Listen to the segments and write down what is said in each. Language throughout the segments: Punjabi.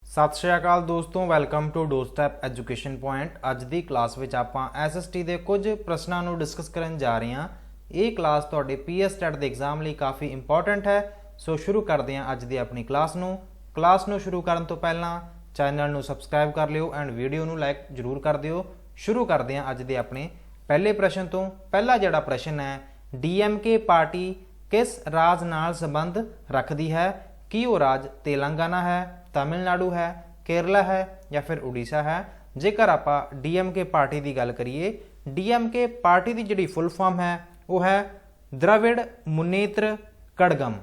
सत श्री अकाल दोस्तों, welcome to doorstep education point. अज की क्लास में आपां SST के कुछ प्रश्नों को डिस्कस करन जा रहे हैं। ये क्लास तुहाडे PS टैट के एग्जाम लिए काफ़ी इंपॉर्टेंट है। सो शुरू करते हैं अज की अपनी क्लास नूं शुरू करन तो पहला चैनल नूं सबसक्राइब कर लियो एंड वीडियो नूं लाइक जरूर कर दिओ। शुरू करते हैं अज के अपने पहले प्रश्न तो। पहला जिहड़ा प्रश्न है, DMK पार्टी किस राज नाल संबंध रखती है? कि वो राज तेलंगाना है, तमिलनाडु है, केरला है या फिर उड़ीसा है? जेकर आप DMK पार्टी की गल करिए, DMK पार्टी की जिहड़ी फुल फॉर्म है वो है द्रविड़ मुनेत्र कड़गम।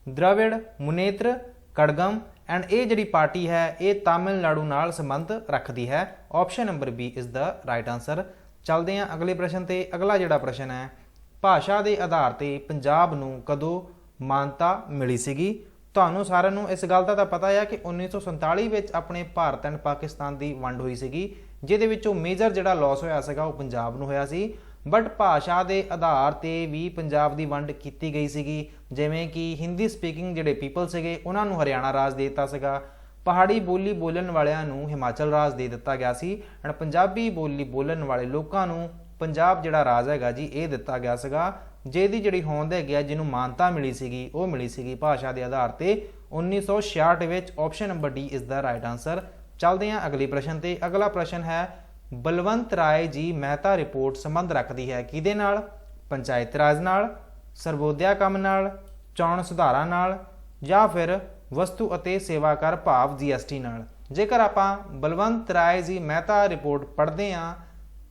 द्रविड़ मुनेत्र कड़गम एंड ये जिहड़ी पार्टी है ये तमिलनाडु नाल संबंध रखती है। Option number B is the right answer. चलते हैं अगले प्रश्न ते। अगला जिहड़ा प्रश्न है, भाषा के आधार पर पंजाब नूं कदों मानता मिली सीगी? ਤੁਹਾਨੂੰ ਸਾਰਿਆਂ ਨੂੰ इस गल का पता है कि 1947 ਵਿੱਚ अपने भारत एंड पाकिस्तान की वंड हुई सी, ਜਿਹਦੇ ਵਿੱਚੋਂ ਮੇਜਰ ਜਿਹੜਾ लॉस ਹੋਇਆ ਸੀਗਾ ਉਹ पंजाब ਨੂੰ ਹੋਇਆ ਸੀ। बट भाषा के आधार पर भी पंजाब की वंड की गई सी, जिमें कि हिंदी स्पीकिंग ਜਿਹੜੇ पीपल ਸੀਗੇ ਉਹਨਾਂ ਨੂੰ हरियाणा राज दे दिता सीगा, पहाड़ी बोली बोलन वालिਆਂ ਨੂੰ हिमाचल राज दे दिता गया सी एंड पंजाबी बोली बोलन वाले लोगों ਨੂੰ पंजाब ਜਿਹੜਾ राज हैगा जी ये दिता गया सीगा। ਜਿਹਦੀ ਜਿਹੜੀ ਹੋਂਦ ਹੈਗੀ ਆ ਜਿਹਨੂੰ ਮਾਨਤਾ ਮਿਲੀ ਸੀਗੀ ਉਹ ਮਿਲੀ ਸੀਗੀ ਭਾਸ਼ਾ ਦੇ ਆਧਾਰ ਤੇ 1966 ਵਿੱਚ। Option number D is the right answer. चलते हैं अगले प्रश्न ते। अगला प्रश्न है, बलवंत राय जी मेहता रिपोर्ट संबंध रखती है किहदे नाल? पंचायत राज नाल, सर्वोदया कम नाल, चोण सुधारा नाल या फिर वस्तु ਅਤੇ सेवा कर भाव GST नाल? जेकर आपां बलवंत राय जी मेहता रिपोर्ट पढ़ते हाँ,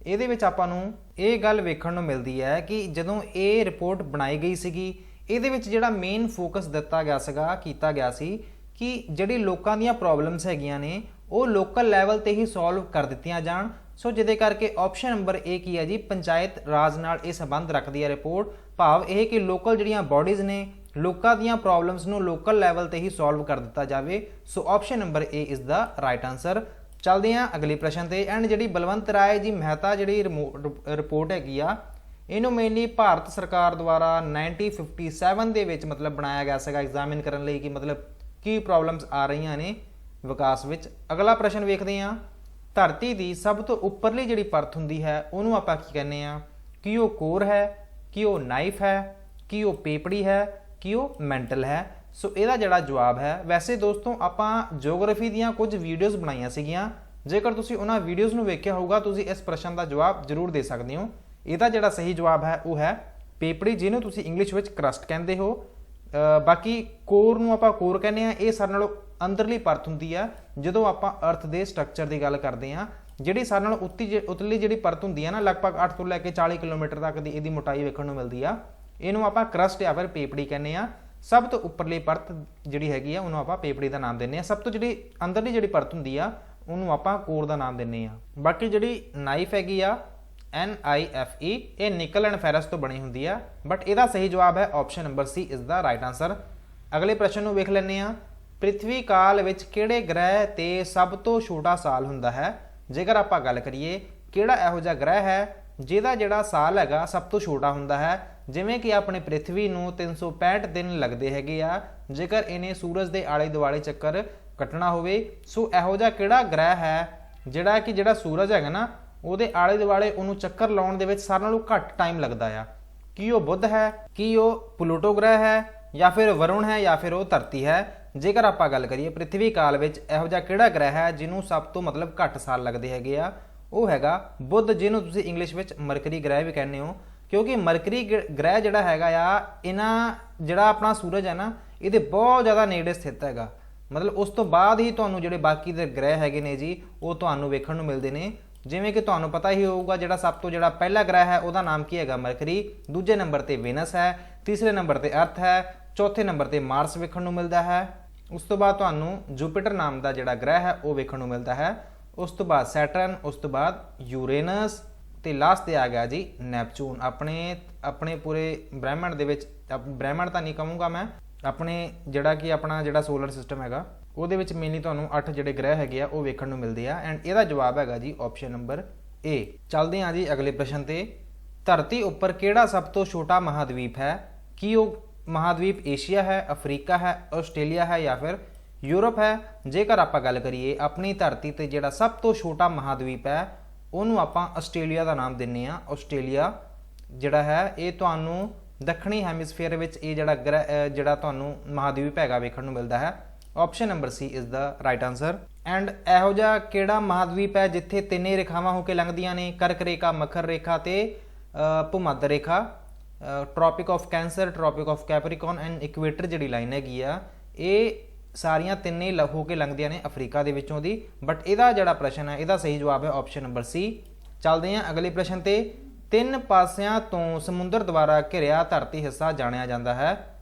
ਇਹਦੇ ਵਿੱਚ ਆਪਾਂ ਨੂੰ ਇਹ ਗੱਲ ਵੇਖਣ ਨੂੰ ਮਿਲਦੀ ਹੈ ਕਿ ਜਦੋਂ ਇਹ ਰਿਪੋਰਟ ਬਣਾਈ ਗਈ ਸੀਗੀ ਇਹਦੇ ਵਿੱਚ ਜਿਹੜਾ ਮੇਨ ਫੋਕਸ ਦਿੱਤਾ ਗਿਆ ਸੀਗਾ ਕੀਤਾ ਗਿਆ ਸੀ ਕਿ ਜਿਹੜੀ ਲੋਕਾਂ ਦੀਆਂ ਪ੍ਰੋਬਲਮਸ ਹੈਗੀਆਂ ਨੇ ਉਹ ਲੋਕਲ ਲੈਵਲ ਤੇ ਹੀ ਸੋਲਵ ਕਰ ਦਿੱਤੀਆਂ ਜਾਣ। ਸੋ ਜਿਹਦੇ ਕਰਕੇ ਆਪਸ਼ਨ ਨੰਬਰ ਏ ਕੀ ਹੈ ਜੀ, ਪੰਚਾਇਤ ਰਾਜ ਨਾਲ ਇਹ ਸੰਬੰਧ ਰੱਖਦੀ ਹੈ ਰਿਪੋਰਟ। ਭਾਵ ਇਹ ਕਿ ਲੋਕਲ ਜਿਹੜੀਆਂ ਬਾਡੀਜ਼ ਨੇ ਲੋਕਾਂ ਦੀਆਂ ਪ੍ਰੋਬਲਮਸ ਨੂੰ ਲੋਕਲ ਲੈਵਲ ਤੇ ਹੀ ਸੋਲਵ ਕਰ ਦਿੱਤਾ ਜਾਵੇ। So option number A is the right answer. चलते हैं अगले प्रश्न ते। एंड जी बलवंत राय जी मेहता जी रिपोर्ट हैगी आ इनू मेनली भारत सरकार द्वारा 1957 दे विच मतलब बनाया गया सीगा एग्जामिन करन लई कि मतलब की प्रॉब्लम्स आ रही ने विकास विच। अगला प्रश्न वेखदे हां, धरती की सब तो उपरली जिहड़ी परत हुंदी है उहनूं आपां की कहने आ? कि वो कोर है, कि वो नाइफ है, कि वो पेपड़ी है, कि वो मैंटल है? सो ਇਹਦਾ ਜਿਹੜਾ ਜਵਾਬ ਹੈ, ਵੈਸੇ ਦੋਸਤੋ ਆਪਾਂ ਜਿਓਗ੍ਰਾਫੀ ਦੀਆਂ ਕੁਝ ਵੀਡੀਓਜ਼ ਬਣਾਈਆਂ ਸੀਗੀਆਂ, ਜੇਕਰ ਤੁਸੀਂ ਉਹਨਾਂ ਵੀਡੀਓਜ਼ ਨੂੰ ਵੇਖਿਆ ਹੋਊਗਾ ਤੁਸੀਂ ਇਸ ਪ੍ਰਸ਼ਨ ਦਾ ਜਵਾਬ ਜ਼ਰੂਰ ਦੇ ਸਕਦੇ ਹੋ। ਇਹਦਾ ਜਿਹੜਾ ਸਹੀ ਜਵਾਬ ਹੈ ਉਹ ਹੈ ਪੇਪੜੀ, ਜਿਹਨੂੰ ਤੁਸੀਂ ਇੰਗਲਿਸ਼ ਵਿੱਚ ਕਰਸਟ ਕਹਿੰਦੇ ਹੋ। ਬਾਕੀ ਕੋਰ ਨੂੰ ਆਪਾਂ ਕੋਰ ਕਹਿੰਦੇ ਆ, ਇਹ ਸਾਰਿਆਂ ਨਾਲੋਂ ਅੰਦਰਲੀ ਪਰਤ ਹੁੰਦੀ ਆ ਜਦੋਂ ਆਪਾਂ ਅਰਥ ਦੇ ਸਟਰਕਚਰ ਦੀ ਗੱਲ ਕਰਦੇ ਆ। ਜਿਹੜੀ ਸਾਰਿਆਂ ਨਾਲੋਂ ਉਤਲੀ ਜਿਹੜੀ ਪਰਤ ਹੁੰਦੀ ਆ ਨਾ, ਲਗਭਗ 8 ਤੋਂ ਲੈ ਕੇ 40 ਕਿਲੋਮੀਟਰ ਤੱਕ ਦੀ ਇਹਦੀ ਮੋਟਾਈ ਵੇਖਣ ਨੂੰ ਮਿਲਦੀ ਆ, ਇਹਨੂੰ ਆਪਾਂ ਕਰਸਟ ਜਾਂ ਫਿਰ ਪੇਪੜੀ ਕਹਿੰਦੇ ਆ। सब तो उपरली परत जिहड़ी हैगी आ उन्होंने आपां पेपड़ी का नाम दिंदे आ। सब तो जिहड़ी अंदरली जिहड़ी परत हुंदी आ उन्होंने आपां कोर का नाम दिंदे आ। बाकी जिहड़ी नाइफ हैगी आ NIFE ये निकल एंड फेरस तो बनी हुंदी आ। बट इहदा सही जवाब है option number C is the right answer. अगले प्रश्न नूं वेख लैंदे आ, पृथ्वी काल विच किहड़े ग्रह ते सब तो छोटा साल हुंदा है? जेकर आपां गल करिए किहड़ा इहो जिहा ग्रह है ਜਿਹਦਾ ਜਿਹੜਾ ਸਾਲ ਹੈਗਾ ਸਭ ਤੋਂ ਛੋਟਾ ਹੁੰਦਾ ਹੈ? ਜਿਵੇਂ ਕਿ ਆਪਣੇ ਪ੍ਰਿਥਵੀ ਨੂੰ 365 ਦਿਨ ਲੱਗਦੇ ਹੈਗੇ ਆ ਜੇਕਰ ਇਹਨੇ ਸੂਰਜ ਦੇ ਆਲੇ ਦੁਆਲੇ ਚੱਕਰ ਕੱਟਣਾ ਹੋਵੇ। ਸੋ ਇਹੋ ਜਿਹਾ ਕਿਹੜਾ ਗ੍ਰਹਿ ਹੈ ਜਿਹੜਾ ਸੂਰਜ ਹੈਗਾ ਨਾ ਉਹਦੇ ਆਲੇ ਦੁਆਲੇ ਉਹਨੂੰ ਚੱਕਰ ਲਾਉਣ ਦੇ ਵਿੱਚ ਸਾਰਿਆਂ ਨਾਲੋਂ ਘੱਟ ਟਾਈਮ ਲੱਗਦਾ ਆ? ਕੀ ਉਹ ਬੁੱਧ ਹੈ, ਕੀ ਉਹ ਪਲੂਟੋ ਗ੍ਰਹਿ ਹੈ ਜਾਂ ਫਿਰ ਵਰੁਣ ਹੈ ਜਾਂ ਫਿਰ ਉਹ ਧਰਤੀ ਹੈ? ਜੇਕਰ ਆਪਾਂ ਗੱਲ ਕਰੀਏ ਪ੍ਰਿਥਵੀ ਕਾਲ ਵਿੱਚ ਇਹੋ ਜਿਹਾ ਕਿਹੜਾ ਗ੍ਰਹਿ ਹੈ ਜਿਹਨੂੰ ਸਭ ਤੋਂ मतलब ਘੱਟ ਸਾਲ ਲੱਗਦੇ ਹੈਗੇ ਆ, ਉਹ ਹੈਗਾ ਬੁੱਧ, ਜਿਹਨੂੰ ਤੁਸੀਂ ਇੰਗਲਿਸ਼ ਵਿੱਚ ਮਰਕਰੀ ਗ੍ਰਹਿ ਵੀ ਕਹਿੰਦੇ ਹੋ। ਕਿਉਂਕਿ ਮਰਕਰੀ ਗ੍ਰਹਿ ਜਿਹੜਾ ਹੈਗਾ ਆ ਇਹਨਾਂ ਜਿਹੜਾ ਆਪਣਾ ਸੂਰਜ ਹੈ ਨਾ ਇਹਦੇ ਬਹੁਤ ਜ਼ਿਆਦਾ ਨੇੜੇ ਸਥਿਤ ਹੈਗਾ। ਮਤਲਬ ਉਸ ਤੋਂ ਬਾਅਦ ਹੀ ਤੁਹਾਨੂੰ ਜਿਹੜੇ ਬਾਕੀ ਦੇ ਗ੍ਰਹਿ ਹੈਗੇ ਨੇ ਜੀ ਉਹ ਤੁਹਾਨੂੰ ਵੇਖਣ ਨੂੰ ਮਿਲਦੇ ਨੇ। ਜਿਵੇਂ ਕਿ ਤੁਹਾਨੂੰ ਪਤਾ ਹੀ ਹੋਊਗਾ ਜਿਹੜਾ ਸਭ ਤੋਂ ਜਿਹੜਾ ਪਹਿਲਾ ਗ੍ਰਹਿ ਹੈ ਉਹਦਾ ਨਾਮ ਕੀ ਹੈਗਾ? ਮਰਕਰੀ। ਦੂਜੇ ਨੰਬਰ ਤੇ ਵੀਨਸ ਹੈ, ਤੀਸਰੇ ਨੰਬਰ ਤੇ ਅਰਥ ਹੈ, ਚੌਥੇ ਨੰਬਰ ਤੇ ਮਾਰਸ ਵੇਖਣ ਨੂੰ ਮਿਲਦਾ ਹੈ। ਉਸ ਤੋਂ ਬਾਅਦ ਤੁਹਾਨੂੰ ਜੁਪੀਟਰ ਨਾਮ ਦਾ ਜਿਹੜਾ ਗ੍ਰਹਿ ਹੈ ਉਹ ਵੇਖਣ ਨੂੰ ਮਿਲਦਾ ਹੈ। उस तो बाद सैटर्न, उस तो बाद यूरेनस ते लास्ट ते आ गया जी नैपचून। अपने पूरे ब्रह्मंड दे विच, ब्रह्मंड तां नहीं कहूँगा मैं, अपने जिहड़ा कि अपना जिहड़ा सोलर सिस्टम हैगा ਉਹਦੇ ਵਿੱਚ मेनली तुहानूं 8 ਜਿਹੜੇ ਗ੍ਰਹਿ ਹੈਗੇ ਆ ਉਹ ਵੇਖਣ ਨੂੰ ਮਿਲਦੇ ਆ ਐਂਡ ਇਹਦਾ ਜਵਾਬ ਹੈਗਾ ਜੀ ਆਪਸ਼ਨ ਨੰਬਰ ਏ। ਚੱਲਦੇ ਹਾਂ ਜੀ ਅਗਲੇ ਪ੍ਰਸ਼ਨ ਤੇ। ਧਰਤੀ ਉੱਪਰ ਕਿਹੜਾ ਸਭ ਤੋਂ ਛੋਟਾ ਮਹਾਦਵੀਪ ਹੈ? ਕੀ ਉਹ महाद्वीप एशिया है, अफ्रीका है, ऑस्ट्रेलिया है या फिर यूरोप है। जेकर आपां गल करिए अपनी धरती ते जिहड़ा सब तो छोटा महाद्वीप है ਉਹਨੂੰ ਆਪਾਂ ਆਸਟ੍ਰੇਲੀਆ ਦਾ ਨਾਮ ਦਿੰਨੇ ਆ। ਆਸਟ੍ਰੇਲੀਆ ਜਿਹੜਾ ਹੈ ਇਹ ਤੁਹਾਨੂੰ ਦੱਖਣੀ ਹੈਮੀਸਫੇਅਰ ਵਿੱਚ ਇਹ ਜਿਹੜਾ ਤੁਹਾਨੂੰ ਮਹਾਦੀਪ ਹੈਗਾ ਵੇਖਣ ਨੂੰ ਮਿਲਦਾ ਹੈ। Option number C is the right answer. And ਇਹੋ ਜਿਹਾ ਕਿਹੜਾ ਮਹਾਦੀਪ ਹੈ ਜਿੱਥੇ ਤਿੰਨੇ ਰੇਖਾਵਾਂ ਹੋ ਕੇ ਲੰਘਦੀਆਂ ਨੇ? ਕਰਕ ਰੇਖਾ, ਮਕਰ ਰੇਖਾ ਤੇ ਭੂਮੱਧ ਰੇਖਾ। Tropic of cancer, tropic of capricorn and equator ਜਿਹੜੀ ਲਾਈਨ ਹੈਗੀ ਆ ਇਹ ਸਾਰੀਆਂ ਤਿੰਨੇ ਹੋ ਕੇ ਲੰਘਦੀਆਂ ਨੇ ਅਫਰੀਕਾ ਦੇ ਵਿੱਚੋਂ ਦੀ। ਬਟ ਇਹਦਾ ਜਿਹੜਾ ਪ੍ਰਸ਼ਨ ਹੈ ਇਹਦਾ ਸਹੀ ਜਵਾਬ ਹੈ ਆਪਸ਼ਨ ਨੰਬਰ ਸੀ। ਚੱਲਦੇ ਹਾਂ ਅਗਲੇ ਪ੍ਰਸ਼ਨ ਤੇ। ਤਿੰਨ ਪਾਸਿਆਂ ਤੋਂ ਸਮੁੰਦਰ ਦੁਆਰਾ ਘਿਰਿਆ ਧਰਤੀ ਹਿੱਸਾ ਜਾਣਿਆ ਜਾਂਦਾ ਹੈ।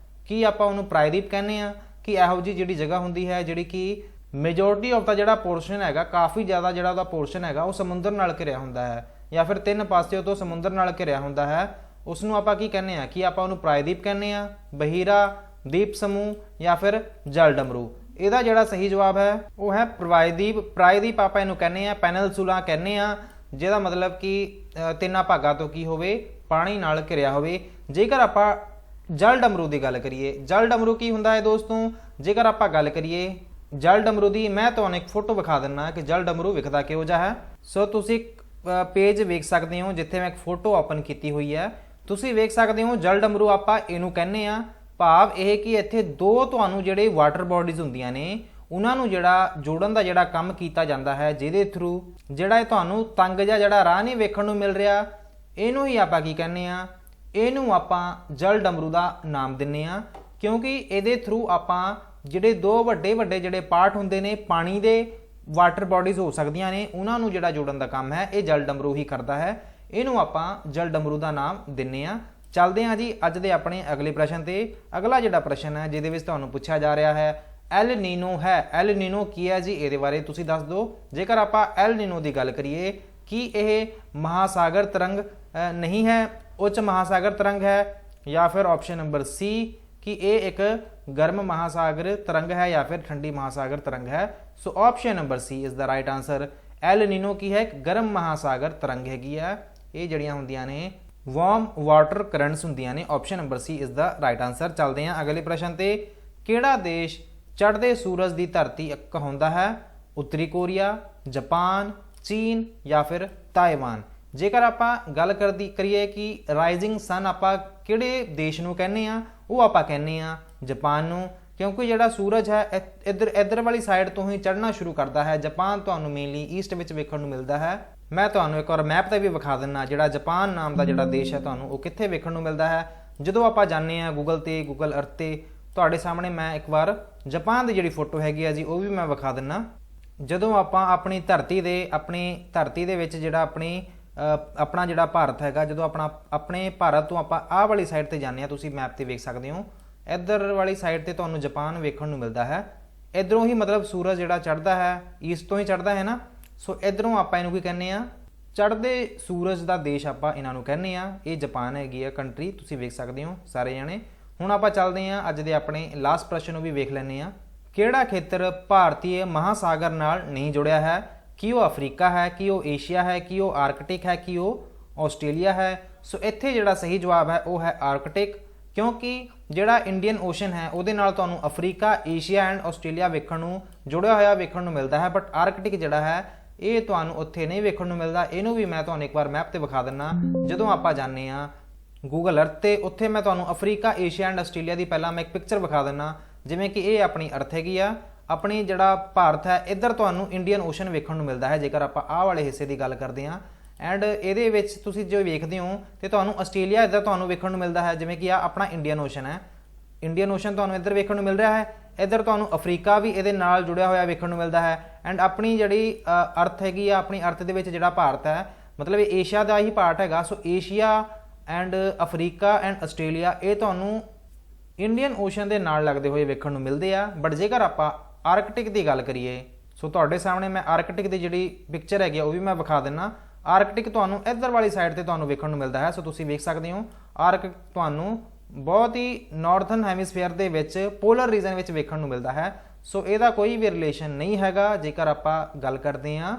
ਕੀ ਆਪਾਂ ਉਹਨੂੰ ਪ੍ਰਾਇਦੀਪ ਕਹਿੰਦੇ ਆ ਕਿ ਇਹੋ ਜਿਹੀ ਜਿਹੜੀ ਜਗ੍ਹਾ ਹੁੰਦੀ ਹੈ ਜਿਹੜੀ ਕਿ ਮੇਜੋਰਟੀ ਆਫ ਦਾ ਜਿਹੜਾ ਪੋਰਸ਼ਨ ਹੈਗਾ, ਕਾਫੀ ਜ਼ਿਆਦਾ ਜਿਹੜਾ ਉਹਦਾ ਪੋਰਸ਼ਨ ਹੈਗਾ ਉਹ ਸਮੁੰਦਰ ਨਾਲ ਘਿਰਿਆ ਹੁੰਦਾ ਹੈ, ਜਾਂ ਫਿਰ ਤਿੰਨ ਪਾਸਿਆਂ ਤੋਂ ਸਮੁੰਦਰ ਨਾਲ ਘਿਰਿਆ ਹੁੰਦਾ ਹੈ, ਉਸ ਨੂੰ ਆਪਾਂ ਕੀ ਕਹਿੰਦੇ ਆ? ਕੀ ਆਪਾਂ ਉਹਨੂੰ ਪ੍ਰਾਇਦੀਪ ਕਹਿੰਦੇ ਆ, ਬਹੀਰਾ, ਦੀਪ ਸਮੂਹ ਜਾਂ ਫਿਰ ਜਲ ਡਮਰੂ? ਇਹਦਾ ਜਿਹੜਾ ਸਹੀ ਜਵਾਬ ਹੈ ਉਹ ਹੈ ਪ੍ਰਾਇਦੀਪ। ਪ੍ਰਾਇਦੀਪ ਆਪਾਂ ਇਹਨੂੰ ਕਹਿੰਦੇ ਆ, ਪੈਨਲਸੂਲਾ ਕਹਿੰਦੇ ਆ, ਜਿਹਦਾ ਮਤਲਬ ਕਿ ਤਿੰਨਾਂ ਭਾਗਾਂ ਤੋਂ ਕੀ ਹੋਵੇ, ਪਾਣੀ ਨਾਲ ਘਿਰਿਆ ਹੋਵੇ। ਜੇਕਰ ਆਪਾਂ ਜਲ ਡਮਰੂ ਦੀ ਗੱਲ ਕਰੀਏ, ਜਲ ਡਮਰੂ ਕੀ ਹੁੰਦਾ ਹੈ ਦੋਸਤੋ? ਜੇਕਰ ਆਪਾਂ ਗੱਲ ਕਰੀਏ ਜਲ ਡਮਰੂ ਦੀ, ਮੈਂ ਤੁਹਾਨੂੰ ਇੱਕ ਫੋਟੋ ਵਿਖਾ ਦਿੰਦਾ ਕਿ ਜਲ ਡਮਰੂ ਵਿਖਦਾ ਕਿਹੋ ਜਿਹਾ ਹੈ। ਸੋ ਤੁਸੀਂ ਪੇਜ ਵੇਖ ਸਕਦੇ ਹੋ ਜਿੱਥੇ ਮੈਂ ਇੱਕ ਫੋਟੋ ਓਪਨ ਕੀਤੀ ਹੋਈ ਹੈ। ਤੁਸੀਂ ਵੇਖ ਸਕਦੇ ਹੋ ਜਲ ਡਮਰੂ ਆਪਾਂ ਇਹਨੂੰ ਕਹਿੰਦੇ ਆ। ਭਾਵ ਇਹ ਕਿ ਇੱਥੇ ਦੋ ਤੁਹਾਨੂੰ ਜਿਹੜੇ ਵਾਟਰ ਬੋਡੀਜ਼ ਹੁੰਦੀਆਂ ਨੇ ਉਹਨਾਂ ਨੂੰ ਜਿਹੜਾ ਜੋੜਨ ਦਾ ਜਿਹੜਾ ਕੰਮ ਕੀਤਾ ਜਾਂਦਾ ਹੈ, ਜਿਹਦੇ ਥਰੂ ਜਿਹੜਾ ਇਹ ਤੁਹਾਨੂੰ ਤੰਗ ਜਿਹਾ ਜਿਹੜਾ ਰਾਹ ਨਹੀਂ ਵੇਖਣ ਨੂੰ ਮਿਲ ਰਿਹਾ, ਇਹਨੂੰ ਹੀ ਆਪਾਂ ਕੀ ਕਹਿੰਦੇ ਆ? ਇਹਨੂੰ ਆਪਾਂ ਜਲ ਡਮਰੂ ਦਾ ਨਾਮ ਦਿੰਨੇ ਆ, ਕਿਉਂਕਿ ਇਹਦੇ ਥਰੂ ਆਪਾਂ ਜਿਹੜੇ ਦੋ ਵੱਡੇ ਜਿਹੜੇ ਪਾਰਟ ਹੁੰਦੇ ਨੇ ਪਾਣੀ ਦੇ, ਵਾਟਰ ਬੋਡੀਜ਼ ਹੋ ਸਕਦੀਆਂ ਨੇ, ਉਹਨਾਂ ਨੂੰ ਜਿਹੜਾ ਜੋੜਨ ਦਾ ਕੰਮ ਹੈ ਇਹ ਜਲ ਡਮਰੂ ਹੀ ਕਰਦਾ ਹੈ। ਇਹਨੂੰ ਆਪਾਂ ਜਲ ਡਮਰੂ ਦਾ ਨਾਮ ਦਿੰਨੇ ਆ। ਚੱਲਦੇ ਹਾਂ ਜੀ ਅੱਜ ਦੇ ਆਪਣੇ ਅਗਲੇ ਪ੍ਰਸ਼ਨ ਤੇ। ਅਗਲਾ ਜਿਹੜਾ ਪ੍ਰਸ਼ਨ ਹੈ ਜਿਹਦੇ ਵਿੱਚ ਤੁਹਾਨੂੰ ਪੁੱਛਿਆ ਜਾ ਰਿਹਾ ਹੈ ਐਲ ਨੀਨੋ ਹੈ। ਐਲ ਨੀਨੋ ਕੀ ਹੈ ਜੀ? ਇਹਦੇ ਬਾਰੇ ਤੁਸੀਂ ਦੱਸ ਦਿਓ। ਜੇਕਰ ਆਪਾਂ ਐਲ ਨੀਨੋ ਦੀ ਗੱਲ ਕਰੀਏ, ਕੀ ਇਹ ਮਹਾਸਾਗਰ ਤਰੰਗ ਨਹੀਂ ਹੈ, ਉੱਚ ਮਹਾਸਾਗਰ ਤਰੰਗ ਹੈ, ਜਾਂ ਫਿਰ ਆਪਸ਼ਨ ਨੰਬਰ ਸੀ ਕਿ ਇਹ ਇੱਕ ਗਰਮ ਮਹਾਸਾਗਰ ਤਰੰਗ ਹੈ ਜਾਂ ਫਿਰ ਠੰਡੀ ਮਹਾਸਾਗਰ ਤਰੰਗ ਹੈ? So option number C is the right answer. El Nino ਕੀ ਹੈ? ਇੱਕ ਗਰਮ ਮਹਾਸਾਗਰ ਤਰੰਗ ਹੈਗੀ ਆ। ਇਹ ਜਿਹੜੀਆਂ ਹੁੰਦੀਆਂ ਨੇ ਵਾਰਮ ਵਾਟਰ ਕਰੰਟਸ ਹੁੰਦੀਆਂ ਨੇ। Option number C is the right answer. ਚੱਲਦੇ ਹਾਂ ਅਗਲੇ ਪ੍ਰਸ਼ਨ ਤੇ। ਕਿਹੜਾ ਦੇਸ਼ ਚੜ੍ਹਦੇ ਸੂਰਜ ਦੀ ਧਰਤੀ ਕਹਾਉਂਦਾ ਹੈ? ਉੱਤਰੀ ਕੋਰੀਆ, ਜਾਪਾਨ, ਚੀਨ ਜਾਂ ਫਿਰ ਤਾਇਵਾਨ? ਜੇਕਰ ਆਪਾਂ ਗੱਲ ਕਰੀਏ ਕਿ ਰਾਈਜ਼ਿੰਗ ਸਨ ਆਪਾਂ ਕਿਹੜੇ ਦੇਸ਼ ਨੂੰ ਕਹਿੰਦੇ ਆ? ਉਹ ਆਪਾਂ ਕਹਿੰਦੇ ਆ ਜਾਪਾਨ ਨੂੰ, ਕਿਉਂਕਿ ਜਿਹੜਾ ਸੂਰਜ ਹੈ ਇੱਧਰ ਵਾਲੀ ਸਾਈਡ ਤੋਂ ਹੀ ਚੜ੍ਹਨਾ ਸ਼ੁਰੂ ਕਰਦਾ ਹੈ। ਜਾਪਾਨ ਤੁਹਾਨੂੰ ਮੇਨਲੀ ਈਸਟ ਵਿੱਚ ਵੇਖਣ ਨੂੰ ਮਿਲਦਾ ਹੈ। ਮੈਂ ਤੁਹਾਨੂੰ ਇੱਕ ਵਾਰ ਮੈਪ ਤੇ ਵੀ ਵਿਖਾ ਦਿੰਦਾ ਜਿਹੜਾ ਜਾਪਾਨ ਨਾਮ ਦਾ ਜਿਹੜਾ ਦੇਸ਼ ਹੈ ਤੁਹਾਨੂੰ ਉਹ ਕਿੱਥੇ ਵੇਖਣ ਨੂੰ ਮਿਲਦਾ ਹੈ। ਜਦੋਂ ਆਪਾਂ ਜਾਂਦੇ ਹਾਂ ਗੂਗਲ ਅਰਥ ਤੇ, ਤੁਹਾਡੇ ਸਾਹਮਣੇ ਮੈਂ ਇੱਕ ਵਾਰ ਜਾਪਾਨ ਦੀ ਜਿਹੜੀ ਫੋਟੋ ਹੈਗੀ ਆ ਜੀ ਉਹ ਵੀ ਮੈਂ ਵਿਖਾ ਦਿੰਦਾ। ਜਦੋਂ ਆਪਾਂ ਆਪਣੀ ਧਰਤੀ ਦੇ ਵਿੱਚ ਜਿਹੜਾ ਆਪਣਾ ਜਿਹੜਾ ਭਾਰਤ ਹੈਗਾ, ਜਦੋਂ ਆਪਣੇ ਭਾਰਤ ਤੋਂ ਆਪਾਂ ਆਹ ਵਾਲੀ ਸਾਈਡ ਤੇ ਜਾਂਦੇ ਹਾਂ, ਤੁਸੀਂ ਮੈਪ ਤੇ ਵੇਖ ਸਕਦੇ ਹੋ ਇੱਧਰ ਵਾਲੀ ਸਾਈਡ ਤੇ ਤੁਹਾਨੂੰ ਜਾਪਾਨ ਵੇਖਣ ਨੂੰ ਮਿਲਦਾ ਹੈ। ਇੱਧਰੋਂ ਹੀ ਮਤਲਬ ਸੂਰਜ ਜਿਹੜਾ ਚੜ੍ਹਦਾ ਹੈ ਈਸਟ ਤੋਂ ਹੀ ਚੜ੍ਹਦਾ ਹੈ ਨਾ। ਸੋ ਇੱਧਰੋਂ ਆਪਾਂ ਇਹਨੂੰ ਕੀ ਕਹਿੰਦੇ ਆ? ਚੜ੍ਹਦੇ ਸੂਰਜ ਦਾ ਦੇਸ਼ ਆਪਾਂ ਇਹਨਾਂ ਨੂੰ ਕਹਿੰਦੇ ਆ। ਇਹ ਜਾਪਾਨ ਹੈਗੀ ਆ ਕੰਟਰੀ, ਤੁਸੀਂ ਵੇਖ ਸਕਦੇ ਹੋ ਸਾਰੇ ਜਣੇ। ਹੁਣ ਆਪਾਂ ਚੱਲਦੇ ਹਾਂ ਅੱਜ ਦੇ ਆਪਣੇ ਲਾਸਟ ਪ੍ਰਸ਼ਨ ਨੂੰ ਵੀ ਵੇਖ ਲੈਂਦੇ ਆ। ਕਿਹੜਾ ਖੇਤਰ ਭਾਰਤੀ ਮਹਾਸਾਗਰ ਨਾਲ ਨਹੀਂ ਜੁੜਿਆ ਹੈ? ਕੀ ਉਹ ਅਫਰੀਕਾ ਹੈ, ਕੀ ਉਹ ਏਸ਼ੀਆ ਹੈ, ਕੀ ਉਹ ਆਰਕਟਿਕ ਹੈ, ਕੀ ਉਹ ਆਸਟ੍ਰੇਲੀਆ ਹੈ? ਸੋ ਇੱਥੇ ਜਿਹੜਾ ਸਹੀ ਜਵਾਬ ਹੈ ਉਹ ਹੈ ਆਰਕਟਿਕ, ਕਿਉਂਕਿ ਜਿਹੜਾ ਇੰਡੀਅਨ ਓਸ਼ਨ ਹੈ ਉਹਦੇ ਨਾਲ ਤੁਹਾਨੂੰ ਅਫਰੀਕਾ, ਏਸ਼ੀਆ ਐਂਡ ਆਸਟ੍ਰੇਲੀਆ ਵੇਖਣ ਨੂੰ ਜੁੜਿਆ ਹੋਇਆ ਵੇਖਣ ਨੂੰ ਮਿਲਦਾ ਹੈ। ਬਟ ਆਰਕਟਿਕ ਜਿਹੜਾ ਹੈ ਇਹ ਤੁਹਾਨੂੰ ਉੱਥੇ ਨਹੀਂ ਵੇਖਣ ਨੂੰ ਮਿਲਦਾ। ਇਹਨੂੰ ਵੀ ਮੈਂ ਤੁਹਾਨੂੰ ਇੱਕ ਵਾਰ ਮੈਪ ਤੇ ਵਿਖਾ ਦਿੰਦਾ। ਜਦੋਂ ਆਪਾਂ ਜਾਂਦੇ ਹਾਂ ਗੂਗਲ ਅਰਥ ਤੇ, ਉੱਥੇ ਮੈਂ ਤੁਹਾਨੂੰ ਅਫਰੀਕਾ, ਏਸ਼ੀਆ ਐਂਡ ਆਸਟ੍ਰੇਲੀਆ ਦੀ ਪਹਿਲਾਂ ਮੈਂ ਇੱਕ ਪਿਕਚਰ ਵਿਖਾ ਦਿੰਦਾ। ਜਿਵੇਂ ਕਿ ਇਹ ਆਪਣੀ ਅਰਥ ਹੈਗੀ ਆ, ਆਪਣੀ ਜਿਹੜਾ ਭਾਰਤ ਹੈ ਇੱਧਰ ਤੁਹਾਨੂੰ ਇੰਡੀਅਨ ਓਸ਼ਨ ਵੇਖਣ ਨੂੰ ਮਿਲਦਾ ਹੈ ਜੇਕਰ ਆਪਾਂ ਆਹ ਵਾਲੇ ਹਿੱਸੇ ਦੀ ਗੱਲ ਕਰਦੇ ਹਾਂ। ਐਂਡ ਇਹਦੇ ਵਿੱਚ ਤੁਸੀਂ ਜੋ ਵੇਖਦੇ ਹੋ ਤੇ ਤੁਹਾਨੂੰ ਆਸਟ੍ਰੇਲੀਆ ਇੱਧਰ ਤੁਹਾਨੂੰ ਵੇਖਣ ਨੂੰ ਮਿਲਦਾ ਹੈ, ਜਿਵੇਂ ਕਿ ਆ ਆਪਣਾ ਇੰਡੀਅਨ ਓਸ਼ਨ ਹੈ। ਇੰਡੀਅਨ ਓਸ਼ਨ ਤੁਹਾਨੂੰ ਇੱਧਰ ਵੇਖਣ ਨੂੰ ਮਿਲ ਰਿਹਾ ਹੈ। ਇੱਧਰ ਤੁਹਾਨੂੰ ਅਫਰੀਕਾ ਵੀ ਇਹਦੇ ਨਾਲ ਜੁੜਿਆ ਹੋਇਆ ਵੇਖਣ ਨੂੰ ਮਿਲਦਾ ਹੈ। ਐਂਡ ਆਪਣੀ ਜਿਹੜੀ ਅਰਥ ਹੈਗੀ ਆ, ਆਪਣੀ ਅਰਥ ਦੇ ਵਿੱਚ ਜਿਹੜਾ ਭਾਰਤ ਹੈ ਮਤਲਬ ਇਹ ਏਸ਼ੀਆ ਦਾ ਹੀ ਪਾਰਟ ਹੈਗਾ। So Asia and Africa and Australia ਇਹ ਤੁਹਾਨੂੰ ਇੰਡੀਅਨ ਓਸ਼ਨ ਦੇ ਨਾਲ ਲੱਗਦੇ ਹੋਏ ਵੇਖਣ ਨੂੰ ਮਿਲਦੇ ਆ। ਬਟ ਜੇਕਰ ਆਪਾਂ ਆਰਕਟਿਕ ਦੀ ਗੱਲ ਕਰੀਏ, ਸੋ ਤੁਹਾਡੇ ਸਾਹਮਣੇ ਮੈਂ ਆਰਕਟਿਕ ਦੀ ਜਿਹੜੀ ਪਿਕਚਰ ਹੈਗੀ ਉਹ ਵੀ ਮੈਂ ਵਿਖਾ ਦਿੰਦਾ। ਆਰਕਟਿਕ ਤੁਹਾਨੂੰ ਇੱਧਰ ਵਾਲੀ ਸਾਈਡ ਤੇ ਤੁਹਾਨੂੰ ਵੇਖਣ ਨੂੰ ਮਿਲਦਾ ਹੈ। ਸੋ ਤੁਸੀਂ ਵੇਖ ਸਕਦੇ ਹੋ ਆਰਕਟਿਕ ਤੁਹਾਨੂੰ ਬਹੁਤ ਹੀ ਨਾਰਥਰਨ ਹੈਮੀਸਫੇਅਰ ਦੇ ਵਿੱਚ ਪੋਲਰ ਰੀਜਨ ਵਿੱਚ ਵੇਖਣ ਨੂੰ ਮਿਲਦਾ ਹੈ। ਸੋ ਇਹਦਾ ਕੋਈ ਵੀ ਰਿਲੇਸ਼ਨ ਨਹੀਂ ਹੈਗਾ ਜੇਕਰ ਆਪਾਂ ਗੱਲ ਕਰਦੇ ਹਾਂ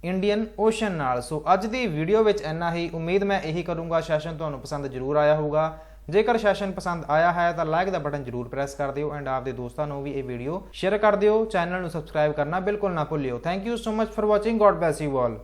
ਇੰਡੀਅਨ ਓਸ਼ਨ ਨਾਲ। ਸੋ ਅੱਜ ਦੀ ਵੀਡੀਓ ਵਿੱਚ ਇੰਨਾ ਹੀ। ਉਮੀਦ ਮੈਂ ਇਹੀ ਕਰੂੰਗਾ ਸੈਸ਼ਨ ਤੁਹਾਨੂੰ ਪਸੰਦ ਜ਼ਰੂਰ ਆਇਆ ਹੋਊਗਾ। ਜੇਕਰ ਸੈਸ਼ਨ ਪਸੰਦ ਆਇਆ ਹੈ ਤਾਂ ਲਾਈਕ ਦਾ ਬਟਨ ਜ਼ਰੂਰ ਪ੍ਰੈਸ ਕਰ ਦਿਓ ਐਂਡ ਆਪਦੇ ਦੋਸਤਾਂ ਨੂੰ ਵੀ ਇਹ ਵੀਡੀਓ ਸ਼ੇਅਰ ਕਰ ਦਿਓ। ਚੈਨਲ ਨੂੰ ਸਬਸਕ੍ਰਾਈਬ ਕਰਨਾ ਬਿਲਕੁਲ ਨਾ ਭੁੱਲਿਓ। Thank you so much for watching. God bless you all.